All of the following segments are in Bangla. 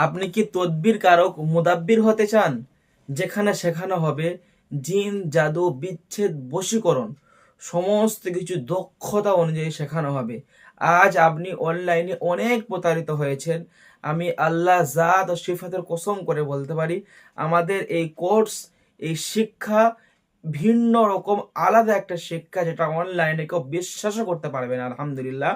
আপনি কি তদবির কারক মুদাব্বির হতে চান, যেখানে শেখানো হবে জিন জাদু বিচ্ছেদ বশীকরণ সমস্ত কিছু দক্ষতা অনুযায়ী শেখানো হবে। আজ আপনি অনলাইনে অনেক প্রতারিত হয়েছেন। আমি আল্লাহ জাত ও সিফাতের কসম করে বলতে পারি, আমাদের এই কোর্স, এই শিক্ষা ভিন্ন রকম আলাদা একটা শিক্ষা, যেটা অনলাইনে কেউ বিশ্বাসও করতে পারবে না। আলহামদুলিল্লাহ,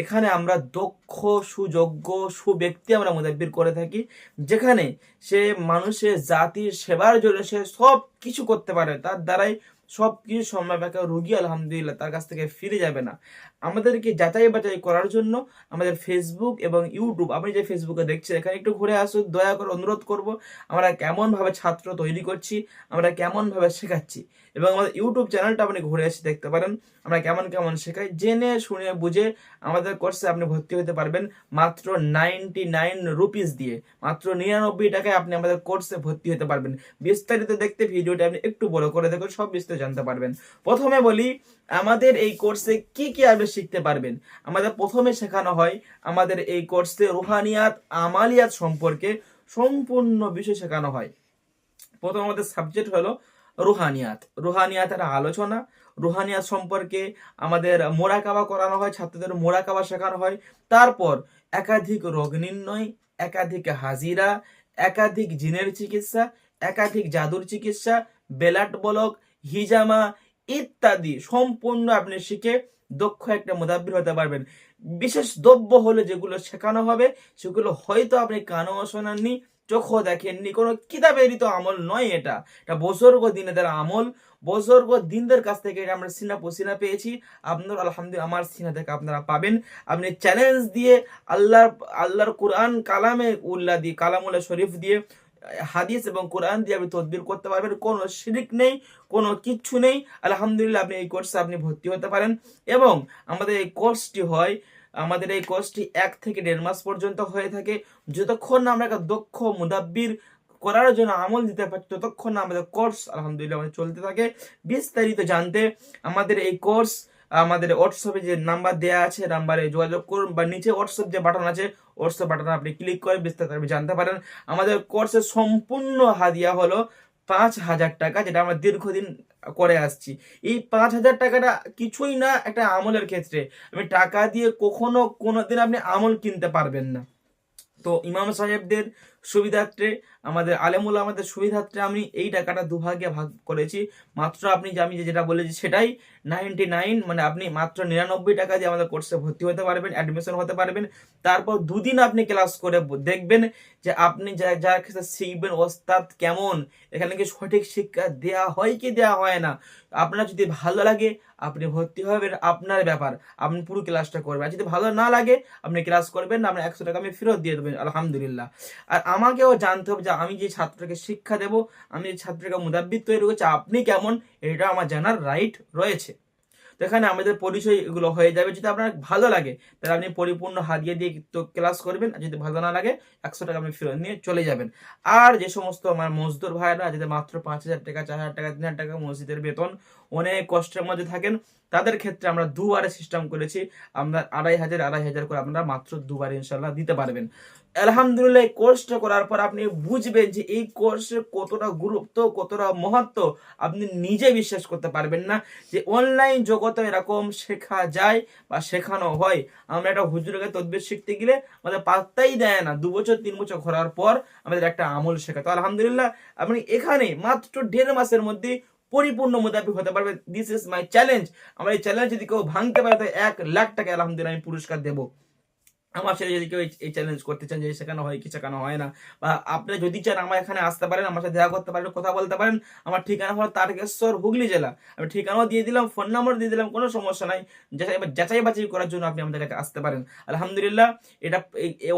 এখানে আমরা দক্ষ সুযোগ্য সুব্যক্তি আমরা মুদাব্বির করে থাকি, যেখানে সে মানুষের জাতির সেবার জন্য সে সব কিছু করতে পারে, তার দ্বারাই সব কিছু সম্ভব। একটা রুগী আলহামদুলিল্লাহ তার কাছ থেকে ফিরে যাবে না। আমাদেরকে যাচাই বাছাই করার জন্য আমাদের ফেসবুক এবং ইউটিউব, আপনি যে ফেসবুকে দেখছেন, এখানে একটু ঘুরে আসুন, দয়া করে অনুরোধ করব। আমরা কেমন ভাবে ছাত্র তৈরি করছি, আমরা কেমন ভাবে শেখাচ্ছি, এবং আমাদের ইউটিউব চ্যানেলটা আপনি ঘুরে এসে দেখতে পারেন আমরা কেমন কেমন শেখাই। জেনে শুনে বুঝে আমাদের কোর্সে আপনি ভর্তি হতে পারবেন মাত্র 99 রুপিস দিয়ে। মাত্র 99 টাকায় আপনি আমাদের কোর্সে ভর্তি হতে পারবেন। বিস্তারিত দেখতে ভিডিওটা আপনি একটু বড় করে দেখুন, সব বিস্তারিত জানতে পারবেন। প্রথমে বলি, আমাদের এই কোর্সে কি কি আপনি শিখতে পারবেন। আমাদের প্রথমে শেখানো হয়, আমাদের এই কোর্সে রুহানিয়াত আমালিয়াত সম্পর্কে সম্পূর্ণ বিষয় শেখানো হয়। প্রথম আমাদের সাবজেক্ট হলো রুহানিয়াত। রুহানিয়াতের আলোচনা, রুহানিয়াত সম্পর্কে আমাদের মোরাকাবা করানো হয়, ছাত্রদের মোরাকাবা শেখানো হয়। তারপর একাধিক রোগ নির্ণয়, একাধিক হাজিরা, একাধিক জিনের চিকিৎসা, একাধিক জাদুর চিকিৎসা, বেলাট বলক, হিজামা ইত্যাদি সম্পূর্ণ আপনি শিখে দক্ষ একটা মুদাব্বির হতে পারবেন। বিশেষ দ্রব্য হলো যেগুলো শেখানো হবে, সেগুলো হয়তো আপনি কানেও শোনাননি, চোখও দেখেননি, কোনো কিতাবেরই তো আমল নয়। এটা বুজুর্গ দিনেদের আমল, বুজুর্গ দিনদের কাছ থেকে এটা আমরা সিনা পসিনা পেয়েছি। আপনারা আলহামদুলিল্লাহ আমার সিনা থেকে আপনারা পাবেন। আপনি চ্যালেঞ্জ দিয়ে আল্লাহর কোরআন কালামে উল্লাহ দিয়ে, কালামুল্লাহ শরীফ দিয়ে, হাদিস এবং কোরআন দিয়ে আপনি তদবির করতে পারবেন। কোনো শিরিক নেই, কোনো কিচ্ছু নেই। আলহামদুলিল্লাহ আপনি এই কোর্সে আপনি ভর্তি হতে পারেন। এবং আমাদের এই কোর্সটি 1 থেকে 1.5 মাস পর্যন্ত হয়ে থাকে। যতক্ষণ না আমরা একটা দক্ষ মুদাব্বির করার জন্য আমল দিতে পারছি, ততক্ষণ না আমাদের কোর্স আলহামদুলিল্লাহ আমাদের চলতে থাকে। বিস্তারিত জানতে আমাদের এই কোর্স, আমাদের হোয়াটসঅ্যাপে যে নাম্বার দেওয়া আছে, নাম্বারে যোগাযোগ করুন, বা নিচে হোয়াটসঅ্যাপ যে বাটন আছে, হোয়াটসঅ্যাপ বাটনে আপনি ক্লিক করে বিস্তারিত আপনি জানতে পারেন। আমাদের কোর্সের সম্পূর্ণ হাদিয়া হলো 5,000 টাকা, যেটা আমরা দীর্ঘদিন করে আসছি। এই 5,000 টাকাটা কিছুই না একটা আমলের ক্ষেত্রে। আমি টাকা দিয়ে কখনো কোনোদিন আপনি আমল কিনতে পারবেন না। তো ইমাম সাহেবদের সুবিধার্থে, আমাদের আলেমুল আমাদের সুবিধার্থে আমি এই টাকাটা দুভাগে ভাগ করেছি। মাত্র আমি যেটা বলেছি সেটাই 99, মানে আপনি মাত্র 99 টাকা দিয়ে আমাদের কোর্সে ভর্তি হতে পারবেন, অ্যাডমিশন হতে পারবেন। তারপর দুদিন আপনি ক্লাস করে দেখবেন যে আপনি যার কাছে শিখবেন ওস্তাদ কেমন, এখানে কি সঠিক শিক্ষা দেয়া হয় কি দেয়া হয় না। আপনার যদি ভালো লাগে আপনি ভর্তি হবেন, আপনার ব্যাপার, আপনি পুরো ক্লাসটা করবেন। আর যদি ভালো না লাগে আপনি ক্লাস করবেন না, আপনার 100 টাকা আমি ফেরত দিয়ে দেবেন আলহামদুলিল্লাহ। আর আমাকেও জানতে হবে যে আমি যে ছাত্রকে শিক্ষা দেব, আমি যে ছাত্রকে মুদাব্বির তৈরি করছি, আপনি কেমন, এটা আমার জানার রাইট রয়েছে। তো এখানে আমাদের পরিচয় এগুলো হয়ে যাবে। যদি আপনার ভালো লাগে তাহলে আপনি পরিপূর্ণ হাদিয়া দিয়ে তো ক্লাস করবেন, আর যদি ভালো না লাগে 100 টাকা আপনি ফেরত নিয়ে চলে যাবেন। আর যে সমস্ত আমার মজদুর ভাইরা যাদের মাত্র 5,000 টাকা, 4,000 টাকা, 3,000 টাকা মসজিদের বেতন, অনেক কষ্টের মধ্যে থাকেন, তাদের ক্ষেত্রে আমরা দুবারে সিস্টেম করেছি। আমরা 2,500 করে আপনারা মাত্র দুবারে ইনশাল্লাহ দিতে পারবেন। আলহামদুলিল্লাহ এই কোর্সটা করার পর আপনি বুঝবেন যে এই কোর্সের কতটা গুরুত্ব, কতটা মহত্ব আপনি নিজে বিশ্বাস করতে পারবেন না যে অনলাইন জগতে এরকম শেখা যায় বা শেখানো হয়। আমরা একটা হুজুরের কাছে তদবির শিখতে গেলে আমাদের পাত্তাই দেয় না, 2 বছর 3 বছর ঘোরার পর আমাদের একটা আমল শেখা। তো আলহামদুলিল্লাহ আপনি এখানে মাত্র 1.5 মাসের মধ্যে পরিপূর্ণ মুদাব্বির হতে পারবে। This is my challenge. আমার এই চ্যালেঞ্জ যদি কেউ ভাঙতে পারে তো 1,00,000 টাকা আলহামদুলিল্লাহ আমি পুরস্কার দেবো। আমার সাথে যদি কেউ এই চ্যালেঞ্জ করতে চান যে শেখানো হয় কি শেখানো হয় না, বা আপনি যদি চান আমার এখানে আসতে পারেন, আমার সাথে দেখা করতে পারেন, কথা বলতে পারেন। আমার ঠিকানা হলো তারকেশ্বর, হুগলি জেলা। আমি ঠিকানাও দিয়ে দিলাম, ফোন নাম্বার দিয়ে দিলাম, কোনো সমস্যা নাই। যাচাই বাছাই করার জন্য আপনি আমাদের কাছে আসতে পারেন। আলহামদুলিল্লাহ এটা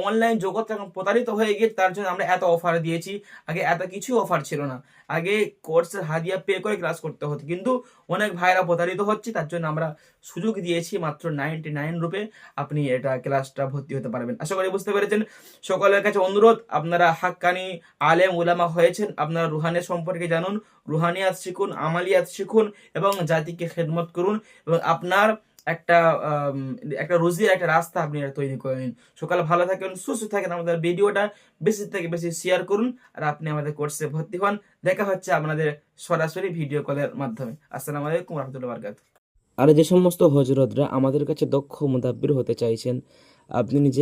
অনলাইন জগৎ এখন প্রতারিত হয়ে গিয়ে, তার জন্য আমরা এত অফার দিয়েছি। আগে এত কিছু অফার ছিল না, আগে কোর্সের হাদিয়া পে করে ক্লাস করতে হতো, কিন্তু অনেক ভাইরা প্রতারিত হচ্ছে, তার জন্য আমরা সুযোগ দিয়েছি মাত্র 99 রুপে আপনি এটা ক্লাসটা ভর্তি হতে পারবেন। আশা করি বুঝতে পেরেছেন। সকলের কাছে অনুরোধ, আপনারা হাক্কানি আলেম উলামা হয়েছেন, আপনারা রুহানিয়াত সম্পর্কে জানুন, রুহানিয়াত শিখুন, আমালিয়াত শিখুন এবং জাতিকে খেদমত করুন। এবং আপনার একটা একটা রোজির একটা রাস্তা আপনি এটা তৈরি করে নিন। সকালে ভালো থাকেন, সুস্থ থাকেন, আমাদের ভিডিওটা বেশি থেকে বেশি শেয়ার করুন, আর আপনি আমাদের কোর্সে ভর্তি হন। দেখা হচ্ছে আপনাদের সরাসরি ভিডিও কলের মাধ্যমে। আসসালামু আলাইকুম রহমতুল্লাহ বারকাত। আর যে সমস্ত হজরতরা আমাদের কাছে দক্ষ মুদাব্বির হতে চাইছেন, আপনি নিজে